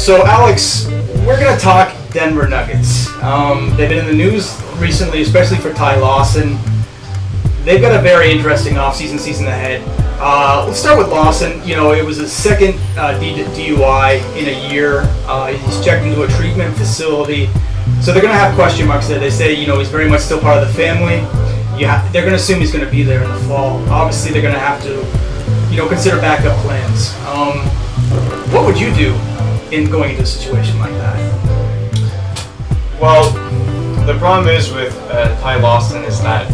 So, Alex, we're going to talk Denver Nuggets. They've been in the news recently, especially for Ty Lawson. They've got a very interesting offseason season ahead. Let's start with Lawson. You know, it was his second DUI in a year. He's checked into a treatment facility. So they're going to have question marks there. They say, you know, he's very much still part of the family. They're going to assume he's going to be there in the fall. Obviously, they're going to have to, you know, consider backup plans. What would you do in going into a situation like that? Well, the problem is with Ty Lawson is that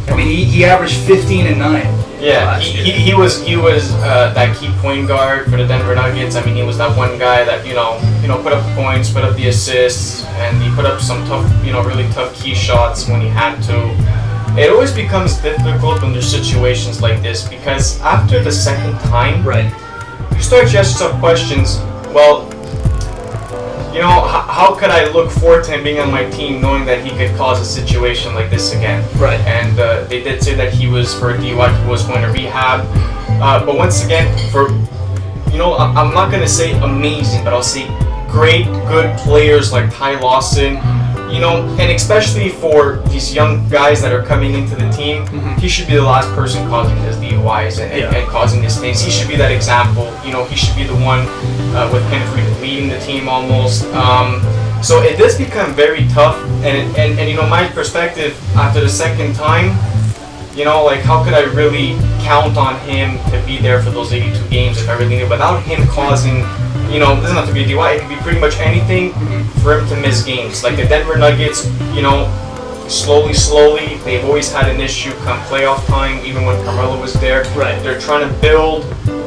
I mean, he averaged 15 and 9. Yeah, he was that key point guard for the Denver Nuggets. I mean, he was that one guy that you know put up the points, put up the assists, and he put up some tough, really tough key shots when he had to. It always becomes difficult when there's situations like this because after the second time, right, you start to ask yourself questions. Well, how could I look forward to him being on my team knowing that he could cause a situation like this again? Right. And they did say that he was, for a DUI, he was going to rehab. But once again, I'm not going to say amazing, but I'll say great, good players like Ty Lawson, and especially for these young guys that are coming into the team, he should be the last person causing his DUIs and causing these things. He should be that example. He should be the one with Kenneth Faried leading the team almost. So it does become very tough. And my perspective after the second time, how could I really count on him to be there for those 82 games if I really knew? Without him causing, it doesn't have to be a DUI, it could be pretty much anything for him to miss games. Like the Denver Nuggets, slowly, they've always had an issue come playoff time, even when Carmelo was there. Right. They're trying to build,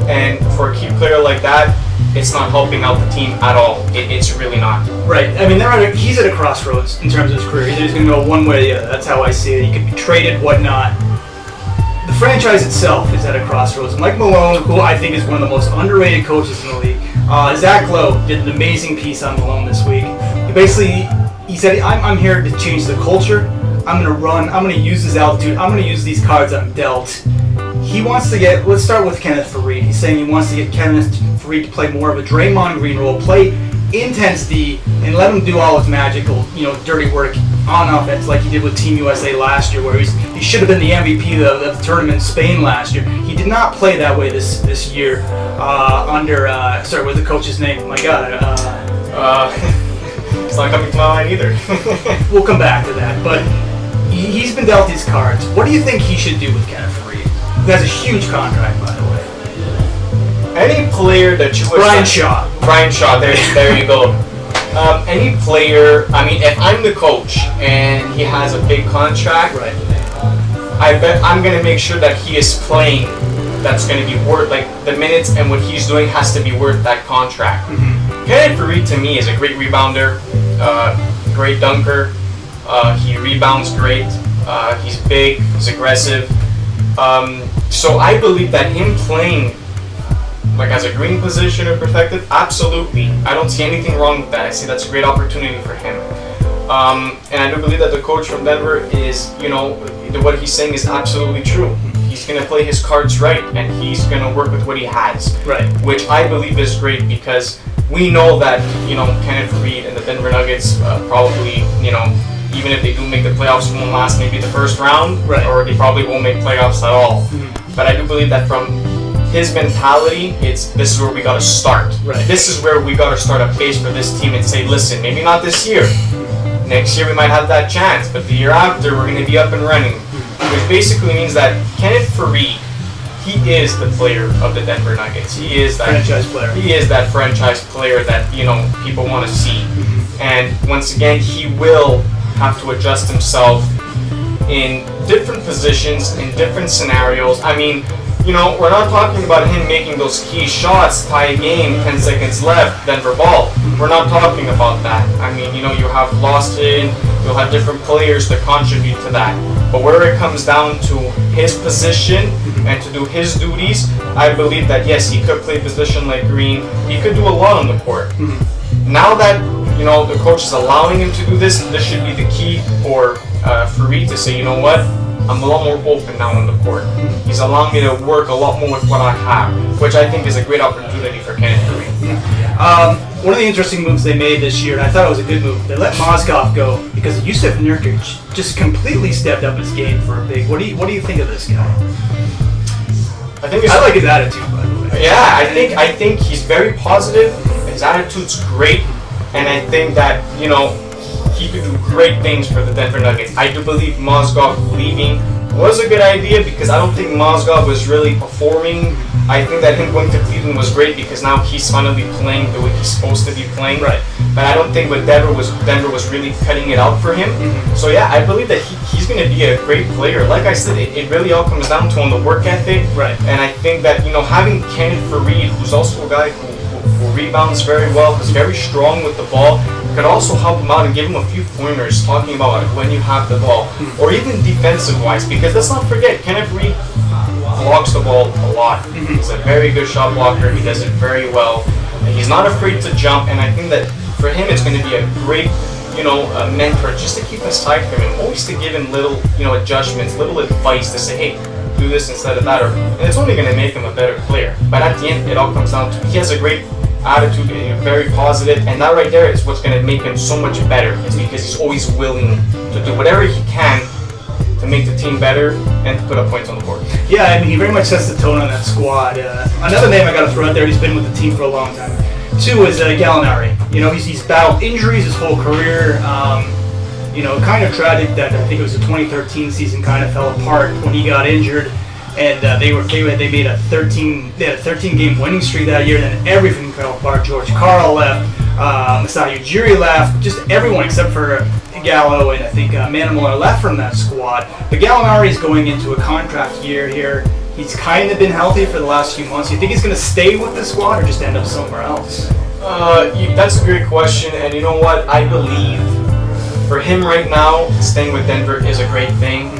and for a key player like that, it's not helping out the team at all. It's really not. Right. I mean, he's at a crossroads in terms of his career. Either he's going to go one way or the other. That's how I see it. He could be traded, whatnot. The franchise itself is at a crossroads. Mike Malone, who I think is one of the most underrated coaches in the league, Zach Lowe did an amazing piece on Malone this week. He said, I'm here to change the culture. I'm going to run. I'm going to use this altitude. I'm going to use these cards I'm dealt. He wants to let's start with Kenneth Faried. He's saying he wants to get Kenneth Faried to play more of a Draymond Green role, play intense D, and let him do all his magical, dirty work on offense like he did with Team USA last year, where he should have been the MVP of the tournament in Spain last year. He did not play that way this year under, what's the coach's name? My God. It's not coming to my mind either. We'll come back to that, but he's been dealt these cards. What do you think he should do with Kenneth Faried? He has a huge contract, by the way. Any player that you would... Brian Shaw, there you go. Any player, I mean, if I'm the coach and he has a big contract, right, I bet I'm going to make sure that he is playing that's going to be worth, like, the minutes and what he's doing has to be worth that contract. Kenneth Faried, to me, is a great rebounder, great dunker. He rebounds great. He's big, he's aggressive. So I believe that him playing like as a green position or perspective, absolutely. I don't see anything wrong with that. I see that's a great opportunity for him. And I do believe that the coach from Denver is, what he's saying is absolutely true. He's going to play his cards right, and he's going to work with what he has. Right. Which I believe is great because we know that, Kenneth Faried and the Denver Nuggets probably, even if they do make the playoffs, won't last maybe the first round, right, or they probably won't make playoffs at all. But I do believe that from his mentality, this is where we got to start. Right. This is where we got to start a base for this team and say, listen, maybe not this year. Next year we might have that chance, but the year after we're going to be up and running. Which basically means that Kenneth Faried, he is the player of the Denver Nuggets. He is that franchise player. He is that franchise player that people want to see. And once again, he will have to adjust himself in different positions, in different scenarios. I mean, we're not talking about him making those key shots, tie a game, 10 seconds left, Denver ball. We're not talking about that. I mean, you have Lawson, you'll have different players to contribute to that. But where it comes down to his position and to do his duties, I believe that yes, he could play position like Green. He could do a lot on the court. Now that the coach is allowing him to do this should be the key for Faried to say, you know what, I'm a lot more open now on the court. He's allowing me to work a lot more with what I have, which I think is a great opportunity for Kenneth Faried. One of the interesting moves they made this year, and I thought it was a good move, they let Mozgov go because Jusuf Nurkic just completely stepped up his game for a big. What do you think of this guy? I like his attitude, by the way. Yeah, I think he's very positive. His attitude's great, and I think that he could do great things for the Denver Nuggets. I do believe Mozgov leaving was a good idea because I don't think Mozgov was really performing. I think that him going to Cleveland was great because now he's finally playing the way he's supposed to be playing. Right. But I don't think with Denver was really cutting it out for him. Mm-hmm. So yeah, I believe that he's going to be a great player. Like I said, it really all comes down to on the work ethic. Right. And I think that having Kenneth Faried, who's also a guy who rebounds very well, who's very strong with the ball, could also help him out and give him a few pointers talking about when you have the ball, or even defensive-wise, because let's not forget, Kenneth Faried blocks the ball a lot. He's a very good shot blocker. He does it very well. He's not afraid to jump, and I think that for him it's going to be a great a mentor just to keep aside from him, always to give him little adjustments, little advice to say, hey, do this instead of that, and it's only going to make him a better player. But at the end, it all comes down to he has a great attitude and very positive, and that right there is what's going to make him so much better. It's because he's always willing to do whatever he can to make the team better and to put up points on the board. Yeah, I mean, he very much sets the tone on that squad. Another name I got to throw out there, he's been with the team for a long time, too, is Gallinari. He's battled injuries his whole career. Kind of tragic that I think it was the 2013 season kind of fell apart when he got injured. And they made a 13-game winning streak that year. Then everything fell apart. George Karl left, Masai Ujiri left, just everyone except for Gallo and I think Emmanuel left from that squad. But Gallinari is going into a contract year here. He's kind of been healthy for the last few months. You think he's going to stay with the squad or just end up somewhere else? That's a great question, and you know what? I believe for him right now, staying with Denver is a great thing.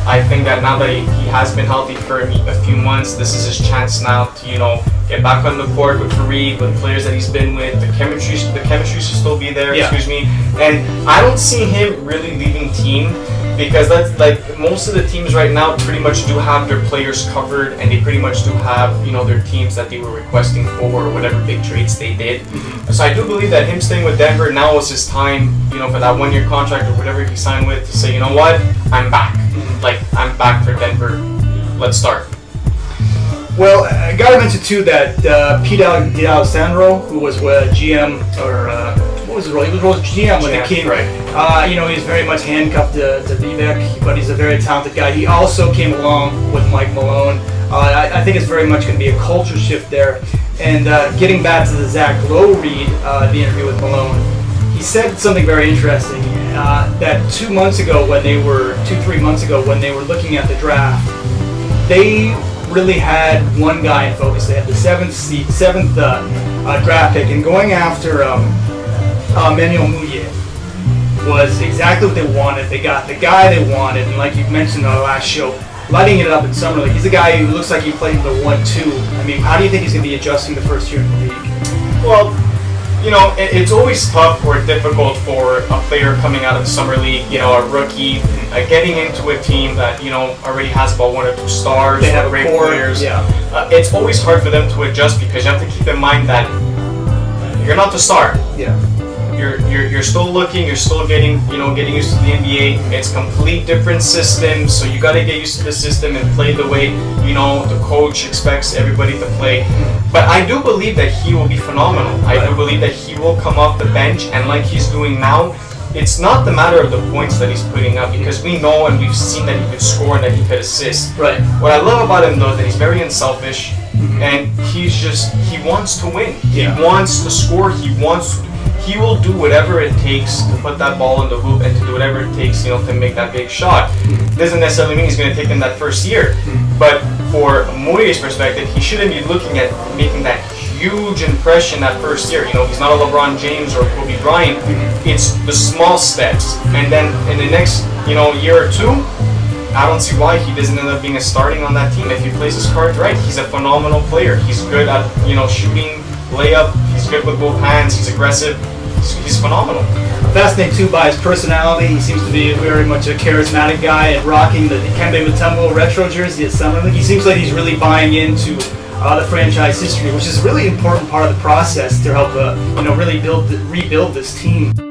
I think that now that he has been healthy for a few months, this is his chance now to get back on the court with Faried, with players that he's been with. The chemistry should still be there. Yeah. Excuse me. And I don't see him really leaving team because that's like most of the teams right now pretty much do have their players covered, and they pretty much do have their teams that they were requesting for or whatever big trades they did. So I do believe that him staying with Denver now is his time, for that 1-year contract or whatever he signed with, to say, you know what, I'm back. Like, I'm back for Denver. Let's start. Well, I got to mention too that Pete D'Alessandro, who was GM or what was his role? He was GM with the King. Right. He's very much handcuffed to Vivek, but he's a very talented guy. He also came along with Mike Malone. I think it's very much going to be a culture shift there. And getting back to the Zach Lowe read, the interview with Malone, he said something very interesting. That 3 months ago when they were looking at the draft, they really had one guy in focus. They had the seventh draft pick, and going after Emmanuel Mudiay was exactly what they wanted. They got the guy they wanted, and like you mentioned on the last show, lighting it up in summer league. He's a guy who looks like he played the 1-2. I mean, how do you think he's going to be adjusting the first year in the league? Well, it's always tough or difficult for a player coming out of the summer league, a rookie, getting into a team that, already has about 1 or 2 stars, they have great core, players. Yeah. It's always hard for them to adjust because you have to keep in mind that you're not the star. Yeah. You're still looking, you're still getting used to the NBA. It's complete different system, so you got to get used to the system and play the way, the coach expects everybody to play. But I do believe that he will be phenomenal. I do believe that he will come off the bench, and like he's doing now, it's not the matter of the points that he's putting up, because we know and we've seen that he could score and that he could assist. Right. What I love about him though is that he's very unselfish, and he wants to win. Yeah. He wants to score. He will do whatever it takes to put that ball in the hoop and to do whatever it takes, to make that big shot. Doesn't necessarily mean he's going to take him that first year, but for Muday's perspective, he shouldn't be looking at making that huge impression that first year. He's not a LeBron James or Kobe Bryant. It's the small steps, and then in the next, year or two, I don't see why he doesn't end up being a starting on that team if he plays his cards right. He's a phenomenal player. He's good at, shooting, layup. He's good with both hands. He's aggressive. He's phenomenal. Fascinating too by his personality. He seems to be very much a charismatic guy, and rocking the Dikembe Mutombo retro jersey at Summer League. He seems like he's really buying into the franchise history, which is a really important part of the process to help really rebuild this team.